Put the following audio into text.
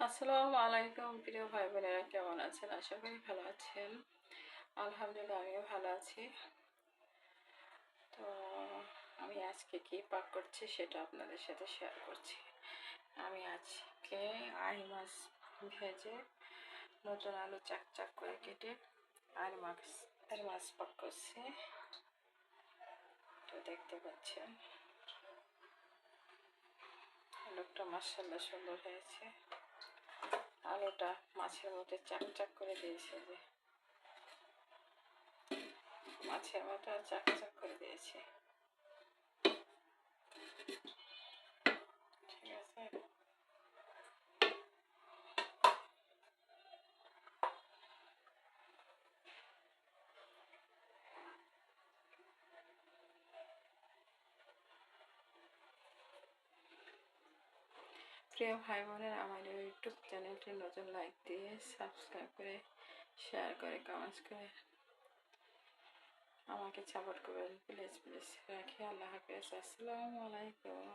আসসালামু আলাইকুম প্রিয় ভাই বোনেরা, কেমন আছেন? আশা করি ভালো আছেন। আলহামদুলিল্লাহ, আমিও ভালো আছি। তো আমি আজকে কি পাক করছি সেটা আপনাদের সাথে শেয়ার করছি। আমি আজকে মাছ ভেজে নতুন আলু চাক চাক করে কেটে মাছ পাক করছি। তো দেখতে পাচ্ছেন আলুটা মাশাআল্লাহ সুন্দর হয়েছে। আলুটা মাছের মধ্যে চাক চাক করে দিয়েছে, যে মাছের মতো চাক চাক করে দিয়েছে। ঠিক আছে, প্রিয় ভাই বোনেরা, আমার ইউটিউব চ্যানেলটি নতুন লাইক দিয়ে সাবস্ক্রাইব করে শেয়ার করে কমেন্টস করে আমাকে সাপোর্ট করবেন, প্লিজ প্লিজ। রাখি, আল্লাহ হাফেজ, আসসালামু আলাইকুম।